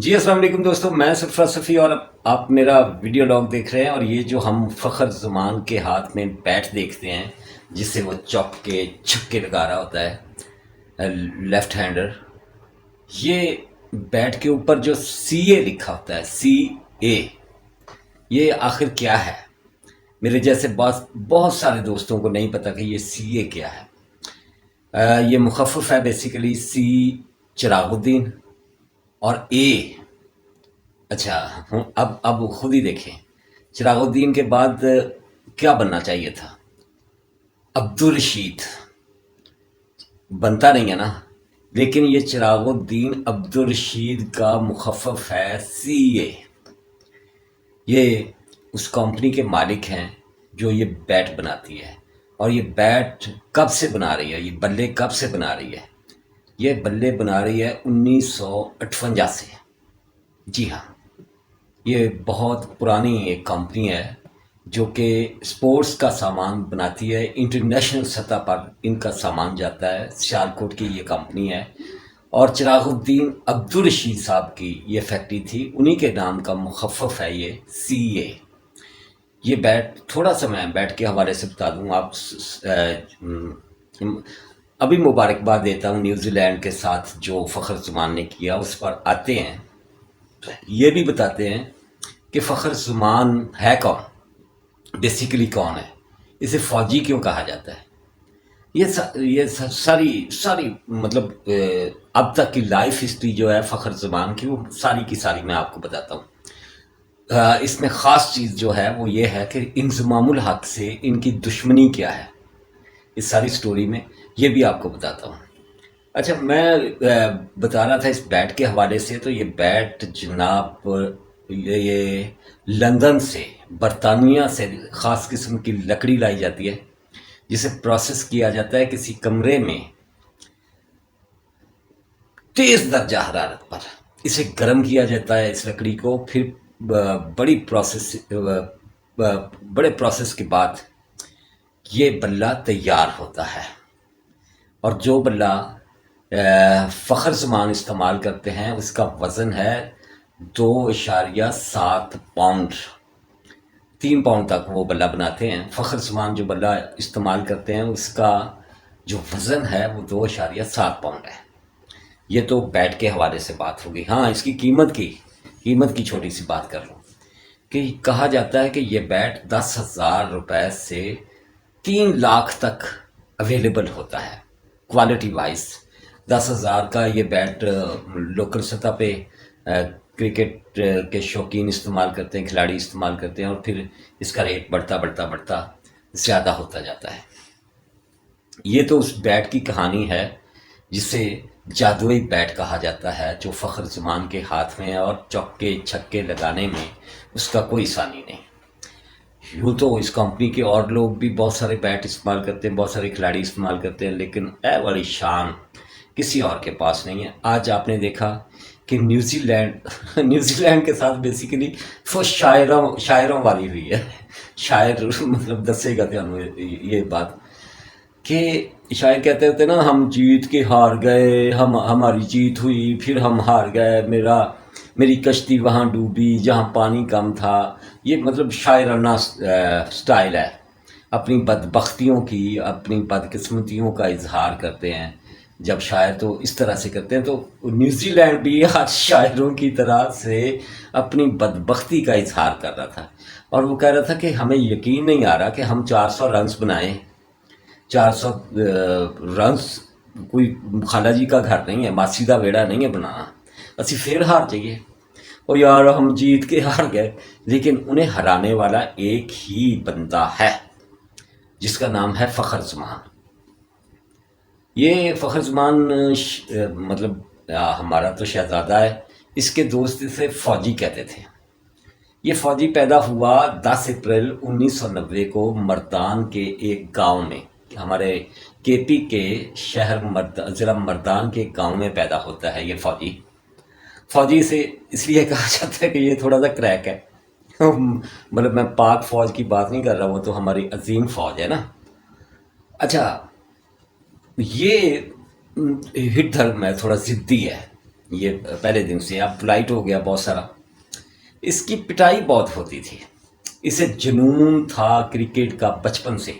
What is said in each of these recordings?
جی السلام علیکم دوستوں، میں سرفراز صفی اور آپ میرا ویڈیو لاگ دیکھ رہے ہیں۔ اور یہ جو ہم فخر زمان کے ہاتھ میں بیٹ دیکھتے ہیں جس سے وہ چوک کے چھکے لگا رہا ہوتا ہے، لیفٹ ہینڈر، یہ بیٹ کے اوپر جو سی اے لکھا ہوتا ہے، سی اے، یہ آخر کیا ہے؟ میرے جیسے بہت سارے دوستوں کو نہیں پتا کہ یہ سی اے کیا ہے۔ یہ مخفف ہے بیسیکلی سی چراغ الدین اور اے، اچھا اب خود ہی دیکھیں، چراغ الدین کے بعد کیا بننا چاہیے تھا؟ عبدالرشید بنتا نہیں ہے نا، لیکن یہ چراغ الدین عبدالرشید کا مخفف ہے سی اے۔ یہ اس کمپنی کے مالک ہیں جو یہ بیٹ بناتی ہے، اور یہ بیٹ کب سے بنا رہی ہے، یہ بلے کب سے بنا رہی ہے؟ یہ بلے بنا رہی ہے 1958 سے۔ جی ہاں، یہ بہت پرانی ایک کمپنی ہے جو کہ اسپورٹس کا سامان بناتی ہے، انٹرنیشنل سطح پر ان کا سامان جاتا ہے۔ سیالکوٹ کی یہ کمپنی ہے، اور چراغ الدین عبدالرشید صاحب کی یہ فیکٹری تھی، انہی کے نام کا مخفف ہے یہ سی اے۔ یہ بیٹ تھوڑا سا میں بیٹ کے حوالے سے بتا دوں آپ، ابھی مبارکباد دیتا ہوں نیوزی لینڈ کے ساتھ جو فخر زمان نے کیا، اس پر آتے ہیں۔ یہ بھی بتاتے ہیں کہ فخر زمان ہے کون، بیسیکلی کون ہے، اسے فوجی کیوں کہا جاتا ہے۔ یہ ساری مطلب اب تک کی لائف ہسٹری جو ہے فخر زمان کی، وہ ساری کی ساری میں آپ کو بتاتا ہوں۔ اس میں خاص چیز جو ہے وہ یہ ہے کہ انضمام الحق سے ان کی دشمنی کیا ہے، اس ساری سٹوری میں یہ بھی آپ کو بتاتا ہوں۔ اچھا، میں بتا رہا تھا اس بیٹ کے حوالے سے، تو یہ بیٹ جناب یہ لندن سے، برطانیہ سے خاص قسم کی لکڑی لائی جاتی ہے، جسے پروسیس کیا جاتا ہے کسی کمرے میں تیز درجہ حرارت پر، اسے گرم کیا جاتا ہے اس لکڑی کو، پھر بڑے پروسیس کے بعد یہ بلہ تیار ہوتا ہے۔ اور جو بلہ فخر زمان استعمال کرتے ہیں اس کا وزن ہے 2.7 پاؤنڈ، 3 پاؤنڈ تک وہ بلہ بناتے ہیں۔ فخر زمان جو بلہ استعمال کرتے ہیں اس کا جو وزن ہے وہ 2.7 پاؤنڈ ہے۔ یہ تو بیٹ کے حوالے سے بات ہوگی۔ ہاں، اس کی قیمت کی چھوٹی سی بات کر لوں کہ کہا جاتا ہے کہ یہ بیٹ 10,000 روپے سے 3 لاکھ تک اویلیبل ہوتا ہے کوالٹی وائز۔ 10,000 کا یہ بیٹ لوکل سطح پہ کرکٹ کے شوقین استعمال کرتے ہیں، کھلاڑی استعمال کرتے ہیں، اور پھر اس کا ریٹ بڑھتا زیادہ ہوتا جاتا ہے۔ یہ تو اس بیٹ کی کہانی ہے جسے جادوئی بیٹ کہا جاتا ہے، جو فخر زمان کے ہاتھ میں ہے، اور چوکے چھکے لگانے میں اس کا کوئی ثانی نہیں۔ یوں تو اس کمپنی کے اور لوگ بھی بہت سارے بیٹ استعمال کرتے ہیں، بہت سارے کھلاڑی استعمال کرتے ہیں، لیکن اے والی شان کسی اور کے پاس نہیں ہے۔ آج آپ نے دیکھا کہ نیوزی لینڈ کے ساتھ بیسیکلی وہ شاعروں والی ہوئی ہے۔ شاعر مطلب دسے گا یہ بات کہ شاعر کہتے ہوتے نا، ہم جیت کے ہار گئے، ہماری جیت ہوئی پھر ہم ہار گئے، میری کشتی وہاں ڈوبی جہاں پانی کم تھا۔ یہ مطلب شاعرانہ سٹائل ہے، اپنی بدبختیوں کی، اپنی بدقسمتیوں کا اظہار کرتے ہیں جب شاعر، تو اس طرح سے کرتے ہیں۔ تو نیوزی لینڈ بھی آج شاعروں کی طرح سے اپنی بدبختی کا اظہار کر رہا تھا، اور وہ کہہ رہا تھا کہ ہمیں یقین نہیں آ رہا کہ ہم 400 رنز بنائیں، 400 رنز کوئی خالہ جی کا گھر نہیں ہے، ماسی دا ویڑا نہیں ہے بنانا، اسی پھر ہار جائیے، اور یار ہم جیت کے ہار گئے۔ لیکن انہیں ہرانے والا ایک ہی بندہ ہے جس کا نام ہے فخر زمان۔ یہ فخر زمان مطلب ہمارا تو شہزادہ ہے، اس کے دوست سے فوجی کہتے تھے۔ یہ فوجی پیدا ہوا 10 اپریل 1990 کو مردان کے ایک گاؤں میں، ہمارے کے پی کے شہر ضلع مردان کے گاؤں میں پیدا ہوتا ہے یہ فوجی سے اس لیے کہا جاتا ہے کہ یہ تھوڑا سا کریک ہے۔ مطلب میں پاک فوج کی بات نہیں کر رہا، وہ تو ہماری عظیم فوج ہے نا۔ اچھا، یہ ہٹ دھرم ہے، تھوڑا ضدی ہے، یہ پہلے دن سے اب فلائٹ ہو گیا بہت سارا. اس کی پٹائی بہت ہوتی تھی. اسے جنون تھا کرکٹ کا بچپن سے.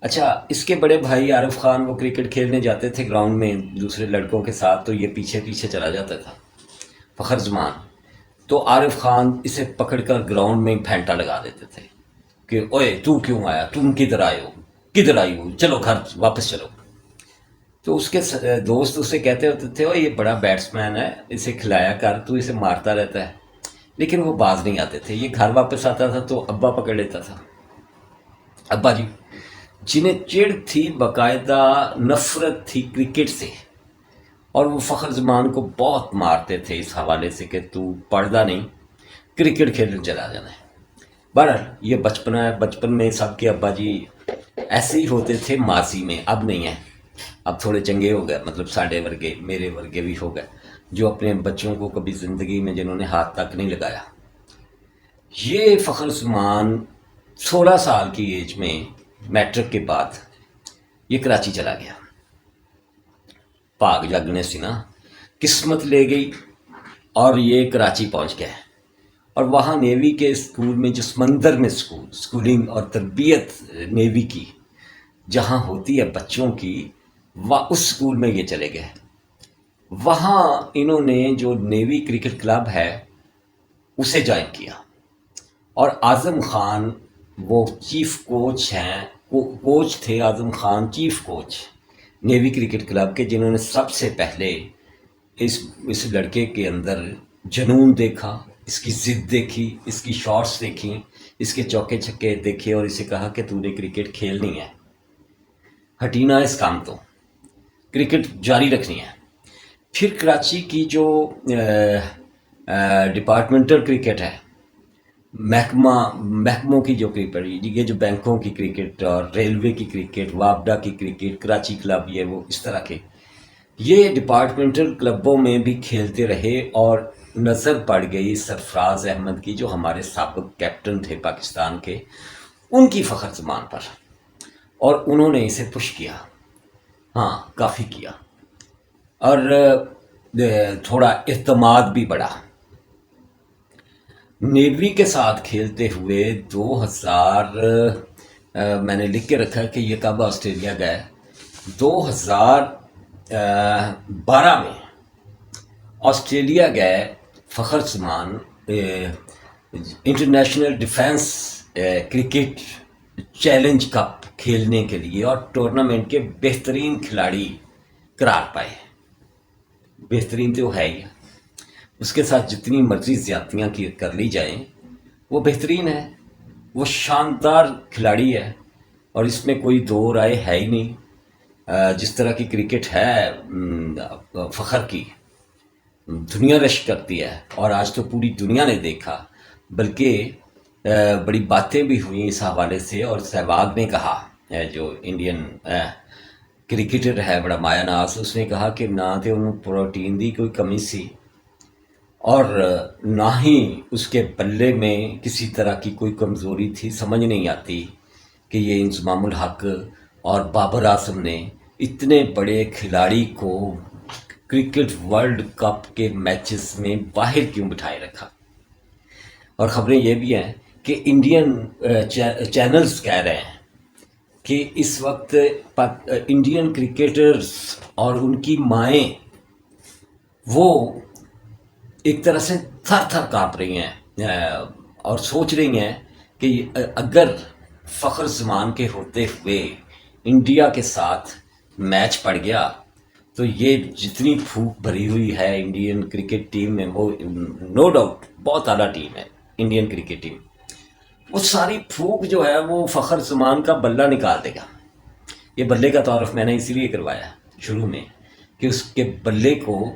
اچھا، اس کے بڑے بھائی عارف خان وہ کرکٹ کھیلنے جاتے تھے گراؤنڈ میں دوسرے لڑکوں کے ساتھ، تو یہ پیچھے پیچھے چلا جاتا تھا فخر زمان. تو عارف خان اسے پکڑ کر گراؤنڈ میں پھینٹا لگا دیتے تھے کہ اوئے تو کیوں آیا، تم کدھر آئے ہو، کدھر آئی ہو، چلو گھر واپس چلو. تو اس کے دوست اسے کہتے ہوتے تھے او یہ بڑا بیٹسمین ہے، اسے کھلایا کر، تو اسے مارتا رہتا ہے. لیکن وہ باز نہیں آتے تھے. یہ گھر واپس آتا تھا تو ابا پکڑ لیتا تھا. ابا جی جنہیں چڑ تھی، باقاعدہ نفرت تھی کرکٹ سے، اور وہ فخر زمان کو بہت مارتے تھے اس حوالے سے کہ تو پڑھتا نہیں، کرکٹ کھیلنے چلا جانا ہے. بہرحال یہ بچپنا ہے، بچپن میں سب کے ابا جی ایسے ہی ہوتے تھے ماضی میں، اب نہیں ہے. اب تھوڑے چنگے ہو گئے، مطلب ساڈے ورگے میرے ورگے بھی ہو گئے جو اپنے بچوں کو کبھی زندگی میں جنہوں نے ہاتھ تک نہیں لگایا. یہ فخر عثمان 16 سال کی ایج میں میٹرک کے بعد یہ کراچی چلا گیا. بھاگ جاگنے سے نا قسمت لے گئی اور یہ کراچی پہنچ گئے. اور وہاں نیوی کے اسکول میں، جو سمندر میں اسکولنگ اور تربیت نیوی کی جہاں ہوتی ہے بچوں کی، اس اسکول میں یہ چلے گئے. وہاں انہوں نے جو نیوی کرکٹ کلب ہے اسے جوائن کیا. اور اعظم خان وہ چیف کوچ ہیں، کوچ تھے Azam Khan, chief coach navy cricket club کے، جنہوں نے سب سے پہلے اس لڑکے کے اندر جنون دیکھا، اس کی ضد دیکھی، اس کی شاٹس دیکھی، اس کے چوکے چھکے دیکھے، اور اسے کہا کہ تو نے کرکٹ کھیلنی ہے، ہٹینا اس کام تو، کرکٹ جاری رکھنی ہے. پھر کراچی کی جو ڈپارٹمنٹل کرکٹ ہے، محکموں کی جو کرکٹ، یہ جو بینکوں کی کرکٹ اور ریلوے کی کرکٹ، وابڈا کی کرکٹ، کراچی کلب، یہ وہ اس طرح کے، یہ ڈپارٹمنٹل کلبوں میں بھی کھیلتے رہے. اور نظر پڑ گئی سرفراز احمد کی، جو ہمارے سابق کیپٹن تھے پاکستان کے، ان کی فخر زمان پر، اور انہوں نے اسے پش کیا، ہاں کافی کیا، اور تھوڑا اعتماد بھی بڑھا. نیوی کے ساتھ کھیلتے ہوئے 2000 میں نے لکھ کے رکھا کہ یہ کب آسٹریلیا گئے، 2012 میں آسٹریلیا گئے فخر زمان international defence cricket challenge cup کھیلنے کے لیے، اور ٹورنامنٹ کے بہترین کھلاڑی قرار پائے. بہترین تو ہے ہی، اس کے ساتھ جتنی مرضی زیادتیاں کر لی جائیں وہ بہترین ہے، وہ شاندار کھلاڑی ہے، اور اس میں کوئی دو رائے ہے ہی نہیں. جس طرح کی کرکٹ ہے فخر کی، دنیا رش کرتی ہے، اور آج تو پوری دنیا نے دیکھا. بلکہ بڑی باتیں بھی ہوئیں اس حوالے سے، اور سہواگ نے کہا، جو انڈین کرکٹر ہے بڑا مایا ناز، اس نے کہا کہ نہ تو انہوں پروٹین دی کوئی کمی سی، اور نہ ہی اس کے بلے میں کسی طرح کی کوئی کمزوری تھی. سمجھ نہیں آتی کہ یہ انضمام الحق اور بابر اعظم نے اتنے بڑے کھلاڑی کو کرکٹ ورلڈ کپ کے میچز میں باہر کیوں بٹھائے رکھا. اور خبریں یہ بھی ہیں کہ انڈین چینلز کہہ رہے ہیں کہ اس وقت انڈین کرکٹرز اور ان کی مائیں وہ ایک طرح سے تھر تھر کانپ رہی ہیں، اور سوچ رہی ہیں کہ اگر فخر زمان کے ہوتے ہوئے انڈیا کے ساتھ میچ پڑ گیا تو یہ جتنی پھوک بھری ہوئی ہے انڈین کرکٹ ٹیم میں، وہ نو ڈاؤٹ بہت اعلیٰ ٹیم ہے انڈین کرکٹ ٹیم، وہ ساری پھوک جو ہے وہ فخر زمان کا بلہ نکال دے گا. یہ بلے کا تعارف میں نے اسی لیے کروایا شروع میں کہ اس کے بلے کو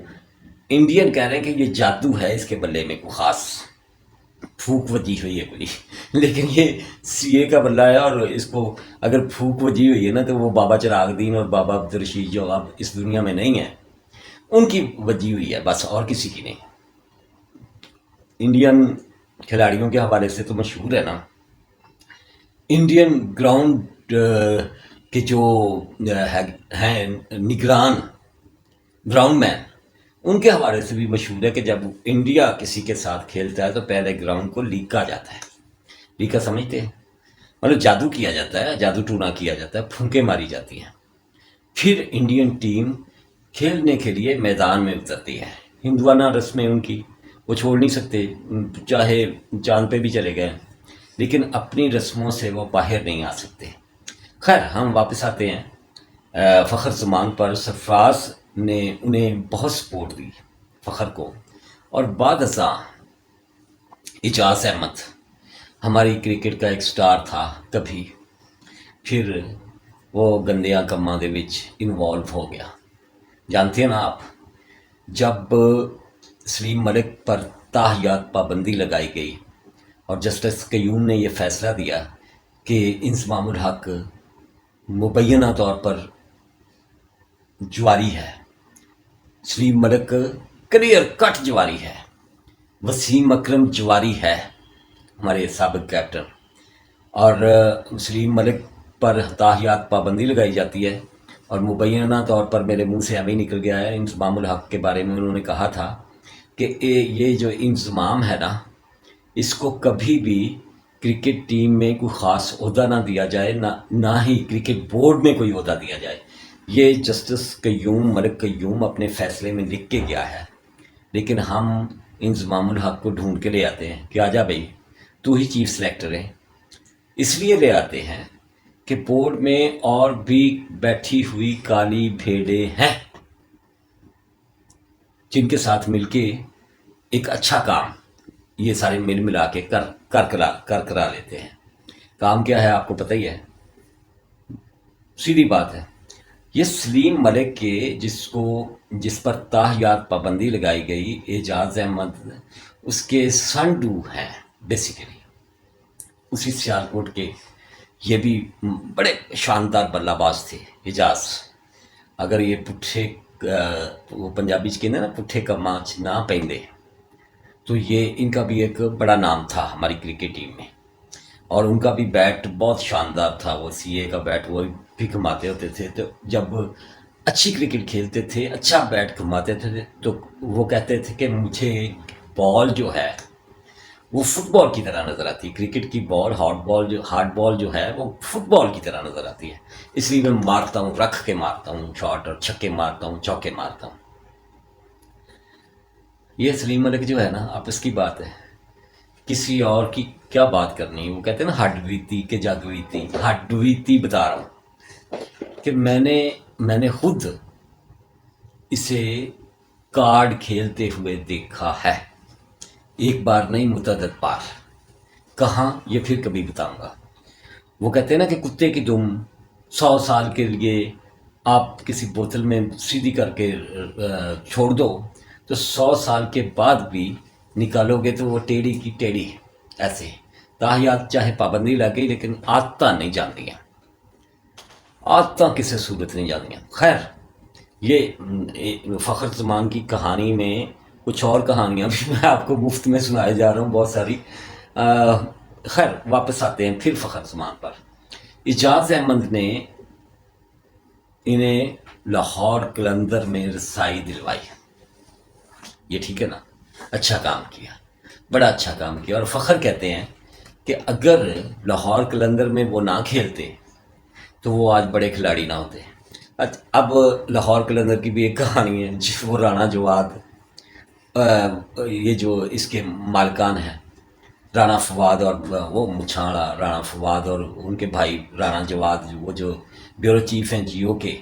انڈین کہہ رہے ہیں کہ یہ جادو ہے اس کے بلے میں، کوئی خاص پھوک وجی ہوئی ہے کوئی، لیکن یہ سی اے کا بلہ ہے، اور اس کو اگر پھوک وجی ہوئی ہے نا تو وہ بابا چراغ دین اور بابا عبدالرشید جو اب اس دنیا میں نہیں ہیں ان کی وجی ہوئی ہے بس، اور کسی کی نہیں. انڈین کھلاڑیوں کے حوالے سے تو مشہور ہے نا، انڈین گراؤنڈ کے جو ہیں نگران گراؤنڈ مین، ان کے حوالے سے بھی مشہور ہے کہ جب انڈیا کسی کے ساتھ کھیلتا ہے تو پہلے گراؤنڈ کو لیگ کہا جاتا ہے. لیگ کا سمجھتے ہیں؟ مطلب جادو کیا جاتا ہے، جادو ٹونا کیا جاتا ہے، پھونکیں ماری جاتی ہیں، پھر انڈین ٹیم کھیلنے کے لیے میدان میں اترتی ہے. ہندوانہ رسمیں ان کی وہ چھوڑ نہیں سکتے، چاہے چاند پہ بھی چلے گئے، لیکن اپنی رسموں سے وہ باہر نہیں آ سکتے. خیر ہم واپس آتے ہیں فخر زمان پر. سرفراز نے انہیں بہت سپورٹ دی فخر کو، اور بعد ازاں اجاز احمد ہماری کرکٹ کا ایک سٹار تھا کبھی، پھر وہ گندیاں کماں دے وچ انوالو ہو گیا. جانتے ہیں نا آپ، جب سلیم ملک پر تاحیات پابندی لگائی گئی اور جسٹس قیوم نے یہ فیصلہ دیا کہ انضمام الحق مبینہ طور پر جواری ہے، سلیم ملک کلیئر کٹ جواری ہے، وسیم اکرم جواری ہے ہمارے سابق کیپٹن، اور سلیم ملک پر تاحیات پابندی لگائی جاتی ہے، اور مبینہ طور پر میرے منہ سے ابھی نکل گیا ہے انضمام الحق کے بارے میں. انہوں نے کہا تھا کہ یہ جو انضمام ہے نا، اس کو کبھی بھی کرکٹ ٹیم میں کوئی خاص عہدہ نہ دیا جائے، نہ ہی کرکٹ بورڈ میں کوئی عہدہ دیا جائے. یہ جسٹس قیوم ملک قیوم اپنے فیصلے میں لکھ کے گیا ہے، لیکن ہم انضمام الحق کو ڈھونڈ کے لے آتے ہیں کہ آجا بھائی تو ہی چیف سلیکٹر ہے. اس لیے لے آتے ہیں کہ بورڈ میں اور بھی بیٹھی ہوئی کالی بھیڑیں ہیں جن کے ساتھ مل کے ایک اچھا کام یہ سارے مل ملا کے کرا لیتے ہیں. کام کیا ہے آپ کو پتہ ہی ہے، سیدھی بات ہے. یہ سلیم ملک کے جس پر تاحیات پابندی لگائی گئی، اعجاز احمد اس کے سنڈو ہیں بیسیکلی، اسی سیالکوٹ کے. یہ بھی بڑے شاندار بلہ باز تھے اعجاز. اگر یہ پٹھے وہ پنجابی چ کہتے ہیں نا پٹھے کماں چ نہ پیندے، تو یہ ان کا بھی ایک بڑا نام تھا ہماری کرکٹ ٹیم میں. اور ان کا بھی بیٹ بہت شاندار تھا، وہ سی اے کا بیٹ وہ بھی گھماتے ہوتے تھے. تو جب اچھی کرکٹ کھیلتے تھے، اچھا بیٹ گھماتے تھے، تو وہ کہتے تھے کہ مجھے بال جو ہے وہ فٹ بال کی طرح نظر آتی ہے، کرکٹ کی بال ہارڈ بال جو ہے وہ فٹ بال کی طرح نظر آتی ہے، اس لیے میں مارتا ہوں، رکھ کے مارتا ہوں شاٹ، اور چھکے مارتا ہوں، چوکے مارتا ہوں. یہ سلیم ملک جو ہے نا، آپس کی بات ہے، کسی اور کی کیا بات کرنی. وہ کہتے ہیں نا ہڈ بیتی کہ جگ بیتی، ہڈ بیتی بتا رہا ہوں کہ میں نے خود اسے کارڈ کھیلتے ہوئے دیکھا ہے، ایک بار نہیں متعدد بار. کہاں یہ پھر کبھی بتاؤں گا. وہ کہتے ہیں نا کہ کتے کی دم 100 سال کے لیے آپ کسی بوتل میں سیدھی کر کے چھوڑ دو تو 100 سال کے بعد بھی نکالو گے تو وہ ٹیڑھی کی ٹیڑھی. ایسے تاحیات چاہے پابندی لگ گئی لیکن عادتیں نہیں جانتی ہیں، عادتیں کسی صورت نہیں جانتی ہیں. خیر یہ فخر زمان کی کہانی میں کچھ اور کہانیاں بھی میں آپ کو مفت میں سنائے جا رہا ہوں بہت ساری. خیر واپس آتے ہیں پھر فخر زمان پر. اعجاز احمد نے انہیں لاہور قلندر میں رسائی دلوائی. یہ ٹھیک ہے نا، اچھا کام کیا، بڑا اچھا کام کیا. اور فخر کہتے ہیں کہ اگر لاہور قلندر میں وہ نہ کھیلتے تو وہ آج بڑے کھلاڑی نہ ہوتے. اب لاہور قلندر کی بھی ایک کہانی ہے، وہ رانا جواد، یہ جو اس کے مالکان ہیں رانا فواد اور وہ مچھاڑا رانا فواد اور ان کے بھائی رانا جواد، وہ جو بیورو چیف ہیں جیو کے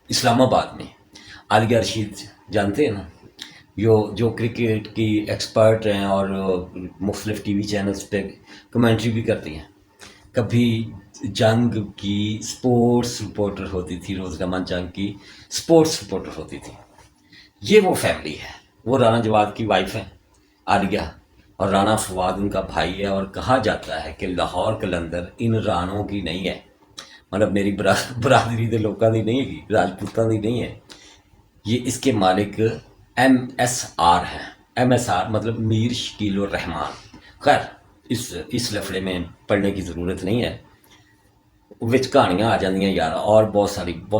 اسلام آباد میں. عالیہ رشید جانتے ہیں نا، جو کرکٹ کی ایکسپرٹ ہیں اور مختلف ٹی وی چینلز پہ کمنٹری بھی کرتی ہیں. کبھی جنگ کی سپورٹس رپورٹر ہوتی تھی، روزنامہ جنگ کی سپورٹس رپورٹر ہوتی تھی. یہ وہ فیملی ہے، وہ رانا جواد کی وائف ہیں عالیہ، اور رانا فواد ان کا بھائی ہے. اور کہا جاتا ہے کہ لاہور قلندر ان رانوں کی نہیں ہے، مطلب میری برادری دے لوکاں دی نہیں ہے، راجپوتاں دی نہیں ہے. یہ اس کے مالک ایم ایس آر ہیں. ایم ایس آر مطلب میر شکیل الرحمان. خیر اس لفڑے میں پڑھنے کی ضرورت نہیں ہے. وچ کہانیاں آ جاتی ہیں یار، اور بہت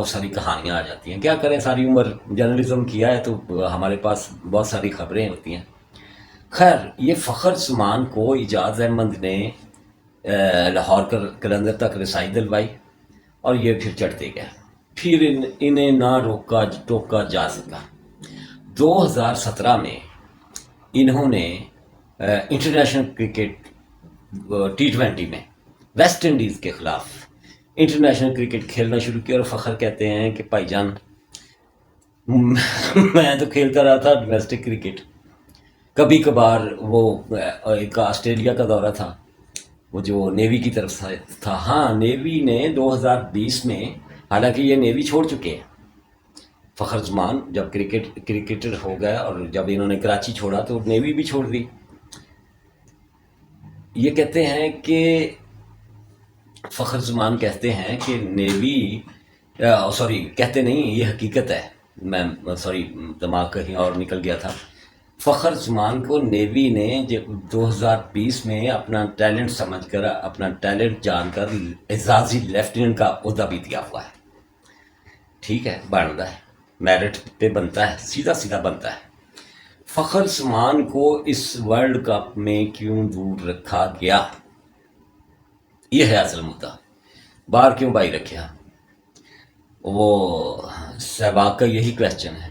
ساری کہانیاں آ جاتی ہیں. کیا کریں، ساری عمر جرنلزم کیا ہے تو ہمارے پاس بہت ساری خبریں ہوتی ہیں. خیر، یہ فخر زمان کو اعجاز احمد نے لاہور قلندر تک رسائی دلوائی، اور یہ پھر چڑھتے گئے. پھر انہیں نہ روکا ٹوکا جا سکا. 2017 میں انہوں نے انٹرنیشنل کرکٹ T20 میں ویسٹ انڈیز کے خلاف انٹرنیشنل کرکٹ کھیلنا شروع کیا. اور فخر کہتے ہیں کہ بھائی جان میں تو کھیلتا رہا تھا ڈومیسٹک کرکٹ، کبھی کبھار وہ ایک آسٹریلیا کا دورہ تھا، وہ جو نیوی کی طرف تھا. ہاں، نیوی نے 2020 میں، حالانکہ یہ نیوی چھوڑ چکے ہیں فخر زمان، جب کرکٹر ہو گیا اور جب انہوں نے کراچی چھوڑا تو نیوی بھی چھوڑ دی. یہ کہتے ہیں کہ فخر زمان کہتے ہیں کہ نیوی، سوری کہتے نہیں، یہ حقیقت ہے، میں سوری دماغ کہیں اور نکل گیا تھا. فخر زمان کو نیوی نے 2020 میں اپنا ٹیلنٹ سمجھ کر، اپنا ٹیلنٹ جان کر اعزازی لیفٹیننٹ کا عہدہ بھی دیا ہوا ہے. ٹھیک ہے، بنتا ہے، میرٹ پہ بنتا ہے، سیدھا سیدھا بنتا ہے. فخر زمان کو اس ورلڈ کپ میں کیوں دور رکھا گیا، یہ ہے اصل مدعا. باہر کیوں بائی رکھا؟ وہ سہواگ کا یہی کویشچن ہے،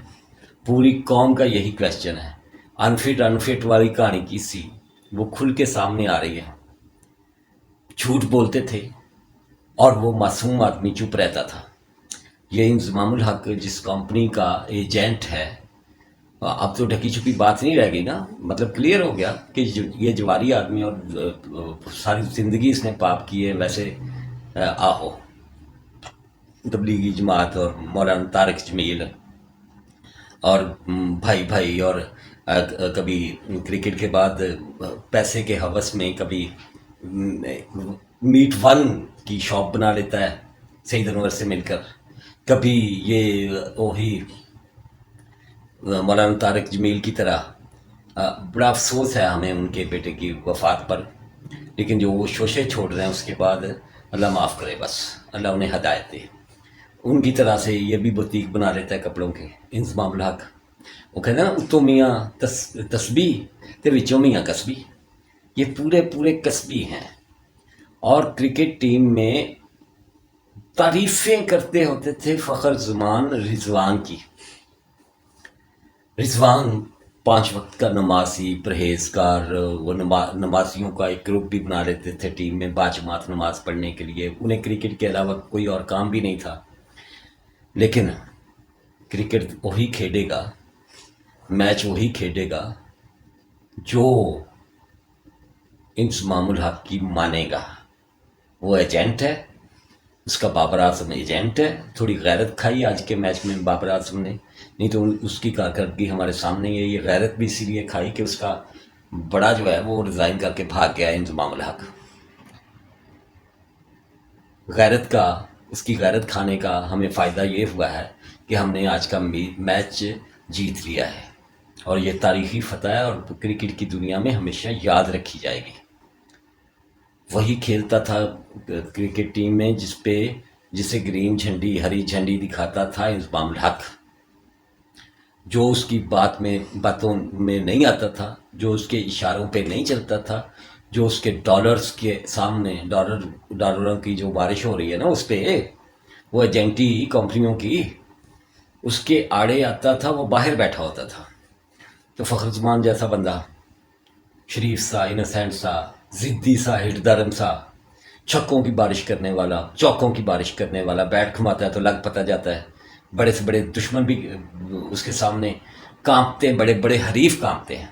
پوری قوم کا یہی کویشچن ہے. انفٹ والی کہانی کی سی وہ کھل کے سامنے آ رہی ہے. جھوٹ بولتے تھے اور وہ معصوم آدمی چپ رہتا تھا. یہ انضمام الحق جس کمپنی کا ایجنٹ ہے، اب تو ڈھکی چھپی بات نہیں رہ گئی نا، مطلب کلیئر ہو گیا کہ یہ جواری آدمی، اور ساری زندگی اس نے پاپ کی ہے. ویسے آہو تبلیغی جماعت اور مولانا طارق جمیل اور بھائی اور کبھی کرکٹ کے بعد پیسے کے ہوس میں کبھی میٹ ون کی شاپ بنا لیتا ہے سعید انور سے مل کر، کبھی یہ وہی مولانا طارق جمیل کی طرح. بڑا افسوس ہے ہمیں ان کے بیٹے کی وفات پر، لیکن جو وہ شوشے چھوڑ رہے ہیں اس کے بعد اللہ معاف کرے، بس اللہ انہیں ہدایت دے. ان کی طرح سے یہ بھی بوتیک بنا لیتا ہے کپڑوں کے. انضمام الحق وہ کہتے ہیں نا، اتوں میاں تسبیح تے وچوں میاں کسبی، یہ پورے کسبی ہیں. اور کرکٹ ٹیم میں تعریفیں کرتے ہوتے تھے فخر زمان رضوان کی. رضوان 5 وقت کا نمازی، پرہیزگار، وہ نمازیوں کا ایک گروپ بھی بنا لیتے تھے ٹیم میں باجماعت نماز پڑھنے کے لیے. انہیں کرکٹ کے علاوہ کوئی اور کام بھی نہیں تھا، لیکن کرکٹ وہی کھیلے گا، میچ وہی کھیلے گا جو انضمام الحق کی مانے گا. وہ ایجنٹ ہے، اس کا بابر اعظم ایجنٹ ہے. تھوڑی غیرت کھائی آج کے میچ میں بابر اعظم نے، نہیں تو اس کی کارکردگی ہمارے سامنے ہے. یہ غیرت بھی اسی لیے کھائی کہ اس کا بڑا جو ہے وہ ریزائن کر کے بھاگ گیا انضمام الحق. غیرت کا، اس کی غیرت کھانے کا ہمیں فائدہ یہ ہوا ہے کہ ہم نے آج کا میچ جیت لیا ہے، اور یہ تاریخی فتح ہے اور کرکٹ کی دنیا میں ہمیشہ یاد رکھی جائے گی. وہی کھیلتا تھا کرکٹ ٹیم میں جسے گرین جھنڈی، ہری جھنڈی دکھاتا تھا انضمام الحق. جو اس کی باتوں میں نہیں آتا تھا، جو اس کے اشاروں پہ نہیں چلتا تھا، جو اس کے ڈالرز کے سامنے ڈالروں کی جو بارش ہو رہی ہے نا اس پہ، وہ ایجنٹی کمپنیوں کی، اس کے آڑے آتا تھا، وہ باہر بیٹھا ہوتا تھا. تو فخر زمان جیسا بندہ، شریف سا، انسینٹ سا، ضدی سا، ہٹ درم سا، چھکوں کی بارش کرنے والا، چوکوں کی بارش کرنے والا، بیٹ گھماتا ہے تو لگ پتہ جاتا ہے. بڑے سے بڑے دشمن بھی اس کے سامنے کانپتے، بڑے بڑے حریف کانپتے ہیں.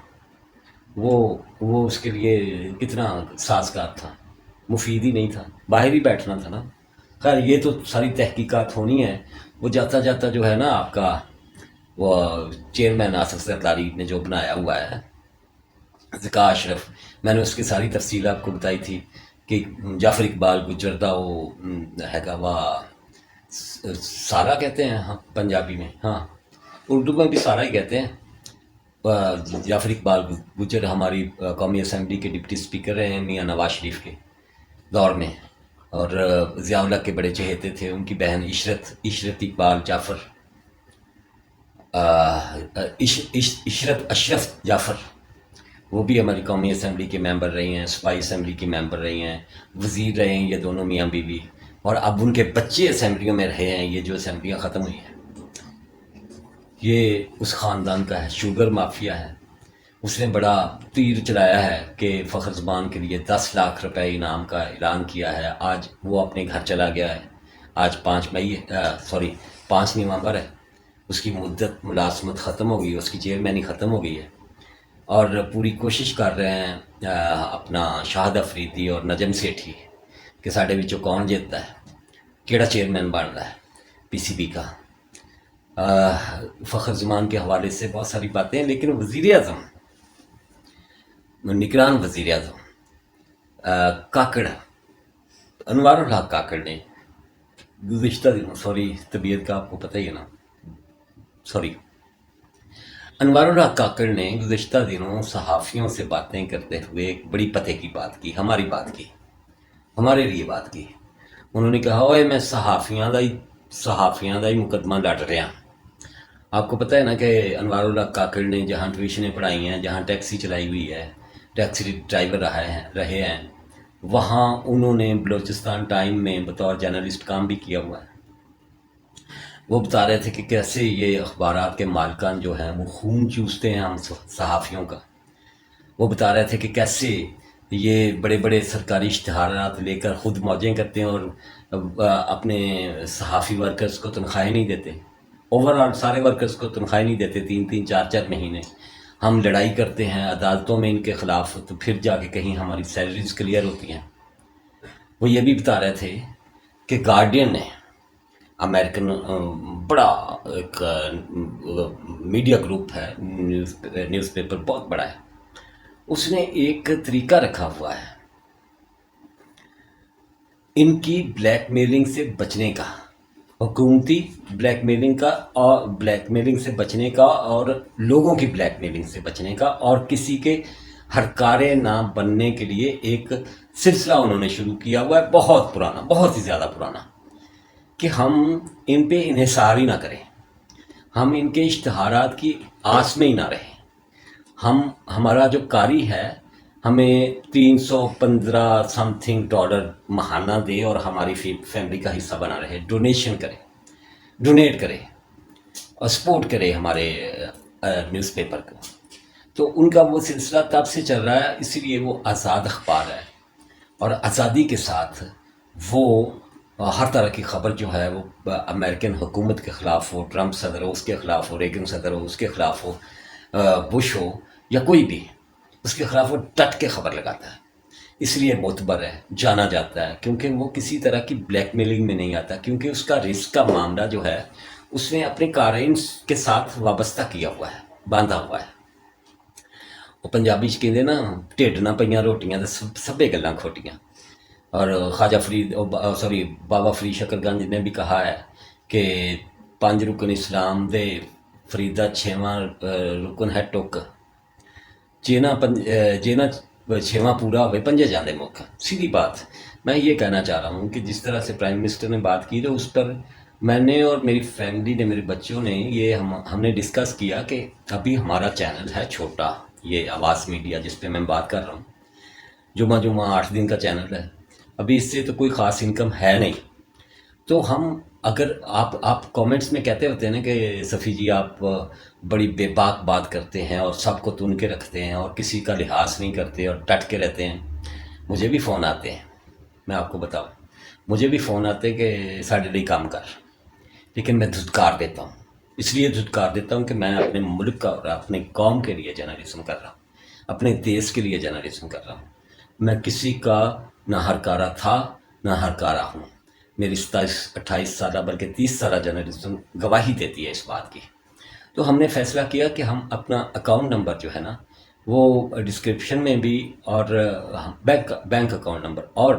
وہ اس کے لیے کتنا سازگار تھا، مفید ہی نہیں تھا، باہر ہی بیٹھنا تھا نا. خیر، یہ تو ساری تحقیقات ہونی ہے. وہ جاتا جاتا جو ہے نا آپ کا وہ چیئرمین آصف زرداری نے جو بنایا ہوا ہے ذکا اشرف، میں نے اس کی ساری تفصیل آپ کو بتائی تھی کہ جعفر اقبال گجردہ وہ ہے گا، وہ سارا کہتے ہیں ہاں پنجابی میں، ہاں اردو میں بھی سارا ہی کہتے ہیں. جعفر اقبال گجر ہماری قومی اسمبلی کے ڈپٹی اسپیکر رہے ہیں میاں نواز شریف کے دور میں. اور ضیاء اللہ کے بڑے چہیتے تھے. ان کی بہن عشرت اقبال جعفر، عشرت اشرف جعفر، وہ بھی ہماری قومی اسمبلی کے ممبر رہی ہیں، صوبائی اسمبلی کی ممبر رہی ہیں، وزیر رہے ہیں یہ دونوں میاں بیوی. اور اب ان کے بچے اسمبلیوں میں رہے ہیں. یہ جو اسمبلیاں ختم ہوئی ہیں یہ اس خاندان کا ہے، شوگر مافیا ہے. اس نے بڑا تیر چلایا ہے کہ فخر زمان کے لیے 10 لاکھ روپے انعام کا اعلان کیا ہے. آج وہ اپنے گھر چلا گیا ہے. آج 5 نومبر ہے. اس کی مدت ملازمت ختم ہو گئی، اس کی چیئرمینی ختم ہو گئی ہے. اور پوری کوشش کر رہے ہیں اپنا شاہد افریدی اور نجم سیٹھی کہ ساڈے وچوں کون جیتتا ہے، کیڑا چیئرمین بن رہا ہے پی سی بی کا. فخر زمان کے حوالے سے بہت ساری باتیں ہیں، لیکن وزیر اعظم، نگران وزیر اعظم کاکڑ، انوار الحق کاکڑ نے گزشتہ دنوں، سوری طبیعت کا آپ کو پتہ ہی ہے نا، سوری، انوار الحق کاکڑ نے گزشتہ دنوں صحافیوں سے باتیں کرتے ہوئے ایک بڑی پتے کی بات کی، ہماری بات کی، ہمارے لیے بات کی. انہوں نے کہا اوئے میں صحافیاں دا ہی مقدمہ لڑ رہا. آپ کو پتہ ہے نا کہ انوار الحق کاکڑ نے جہاں ٹیوشنیں پڑھائی ہیں، جہاں ٹیکسی چلائی ہوئی ہے، ٹیکسی ڈرائیور رہے ہیں، وہاں انہوں نے بلوچستان ٹائم میں بطور جرنلسٹ کام بھی کیا ہوا ہے. وہ بتا رہے تھے کہ کیسے یہ اخبارات کے مالکان جو ہیں وہ خون چوستے ہیں ہم صحافیوں کا. وہ بتا رہے تھے کہ کیسے یہ بڑے بڑے سرکاری اشتہارات لے کر خود موجیں کرتے ہیں اور اپنے صحافی ورکرز کو تنخواہیں نہیں دیتے. اوور آل سارے ورکرز کو تنخواہیں نہیں دیتے 3 4 مہینے. ہم لڑائی کرتے ہیں عدالتوں میں ان کے خلاف، تو پھر جا کے کہیں ہماری سیلریز کلیئر ہوتی ہیں. وہ یہ بھی بتا رہے تھے کہ گارڈین نے، امریکن بڑا ایک میڈیا گروپ ہے، نیوز پیپر بہت بڑا ہے، اس نے ایک طریقہ رکھا ہوا ہے ان کی بلیک میلنگ سے بچنے کا، حکومتی بلیک میلنگ سے بچنے کا اور لوگوں کی بلیک میلنگ سے بچنے کا، اور کسی کے ہرکارے نہ بننے کے لیے ایک سلسلہ انہوں نے شروع کیا ہوا ہے، بہت پرانا، بہت ہی زیادہ پرانا، کہ ہم ان پہ انحصار ہی نہ کریں، ہم ان کے اشتہارات کی آس میں ہی نہ رہیں. ہمارا جو قاری ہے ہمیں $315 سم تھنگ ماہانہ دے اور ہماری فیملی کا حصہ بنا رہے، ڈونیٹ کرے اور سپورٹ کرے ہمارے نیوز پیپر کو. تو ان کا وہ سلسلہ تب سے چل رہا ہے، اسی لیے وہ آزاد اخبار ہے. اور آزادی کے ساتھ وہ ہر طرح کی خبر جو ہے وہ امریکن حکومت کے خلاف ہو، ٹرمپ صدر ہو اس کے خلاف ہو، ریگن صدر ہو اس کے خلاف ہو، بش ہو یا کوئی بھی، اس کے خلاف وہ ڈٹ کے خبر لگاتا ہے. اس لیے معتبر ہے، جانا جاتا ہے، کیونکہ وہ کسی طرح کی بلیک میلنگ میں نہیں آتا، کیونکہ اس کا رسک کا معاملہ جو ہے اس نے اپنے قارئین کے ساتھ وابستہ کیا ہوا ہے، باندھا ہوا ہے. وہ پنجابی کہتے نا، ٹھڈ نہ پئیاں روٹیاں سبے گلاں کھوٹیاں. اور خواجہ بابا فرید شکر گنج نے بھی کہا ہے کہ 5 رکن اسلام دے فریدہ 6واں رکن ہے ٹک، جینا 6واں پورا ہوئے 5 جاندے مکھ. سیدھی بات. میں یہ کہنا چاہ رہا ہوں کہ جس طرح سے پرائم منسٹر نے بات کی تو اس پر میں نے اور میری فیملی نے، میرے بچوں نے، یہ ہم نے ڈسکس کیا کہ ابھی ہمارا چینل ہے چھوٹا، یہ آواز میڈیا جس پہ میں بات کر رہا ہوں، جمعہ 8 دن کا چینل ہے، ابھی اس سے تو کوئی خاص انکم ہے نہیں. تو ہم اگر آپ کامنٹس میں کہتے ہوتے ہیں نا کہ صفی جی آپ بڑی بے باک بات کرتے ہیں اور سب کو تن کے رکھتے ہیں اور کسی کا لحاظ نہیں کرتے اور ڈٹ کے رہتے ہیں. مجھے بھی فون آتے ہیں، میں آپ کو بتاؤں، مجھے بھی فون آتے ہیں کہ ساڑھے لیے کام کر، لیکن میں دھتکار دیتا ہوں. اس لیے دھتکار دیتا ہوں کہ میں اپنے ملک کا اور اپنے قوم کے لیے جرنلزم کر رہا ہوں، اپنے دیش کے لیے جرنلزم کر رہا ہوں. میں کسی کا نہ ہرکارا تھا نہ ہرکارا ہوں. میری 27-28 سالہ بلکہ 30 سالہ جرنلزم گواہی دیتی ہے اس بات کی. تو ہم نے فیصلہ کیا کہ ہم اپنا اکاؤنٹ نمبر جو ہے نا وہ ڈسکرپشن میں بھی، اور بینک اکاؤنٹ نمبر اور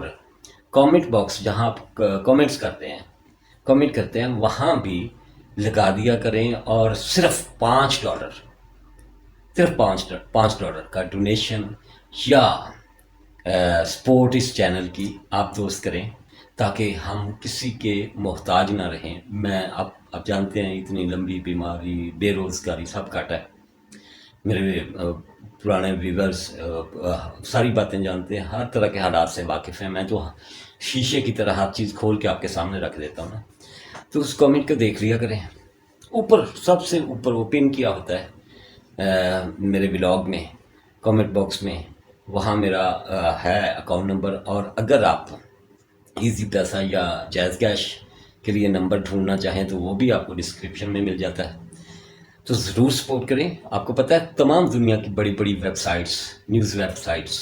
کامنٹ باکس جہاں آپ کامنٹ کرتے ہیں وہاں بھی لگا دیا کریں. اور صرف $5 کا ڈونیشن یا سپورٹ اس چینل کی آپ دوست کریں. تاکہ ہم کسی کے محتاج نہ رہیں. میں آپ جانتے ہیں اتنی لمبی بیماری، بے روزگاری سب کاٹا ہے. میرے پرانے ویورز ساری باتیں جانتے ہیں، ہر طرح کے حالات سے واقف ہیں. میں تو شیشے کی طرح ہر چیز کھول کے آپ کے سامنے رکھ دیتا ہوں نا. تو اس کامنٹ کو دیکھ لیا کریں. اوپر سب سے اوپر وہ پن کیا ہوتا ہے میرے بلاگ میں، کامنٹ باکس میں، وہاں میرا ہے اکاؤنٹ نمبر. اور اگر آپ ایزی پیسہ یا جائز کیش کے لیے نمبر ڈھونڈنا چاہیں تو وہ بھی آپ کو ڈسکرپشن میں مل جاتا ہے. تو ضرور سپورٹ کریں. آپ کو پتہ ہے تمام دنیا کی بڑی بڑی web sites, news web sites,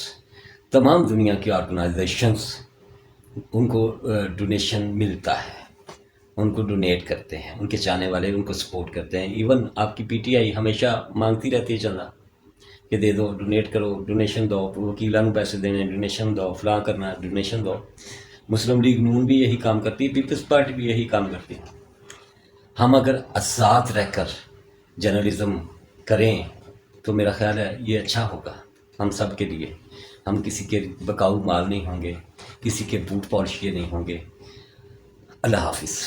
تمام دنیا کی آرگنائزیشنس، ان کو ڈونیشن ملتا ہے، ان کو ڈونیٹ کرتے ہیں، ان کے چاہنے والے ان کو سپورٹ کرتے ہیں. ایون آپ کی پی ٹی آئی ہمیشہ مانگتی رہتی ہے چندہ کہ دے دو، ڈونیٹ کرو، ڈونیشن دو، وکیلوں کو پیسے دینے، ڈونیشن دو، فلاں کرنا، ڈونیشن دو. مسلم لیگ نون بھی یہی کام کرتی ہے، پیپلز پارٹی بھی یہی کام کرتی ہے. ہم اگر آزاد رہ کر جرنلزم کریں تو میرا خیال ہے یہ اچھا ہوگا ہم سب کے لیے. ہم کسی کے بکاؤ مال نہیں ہوں گے، کسی کے بوٹ پالش کے نہیں ہوں گے. اللہ حافظ.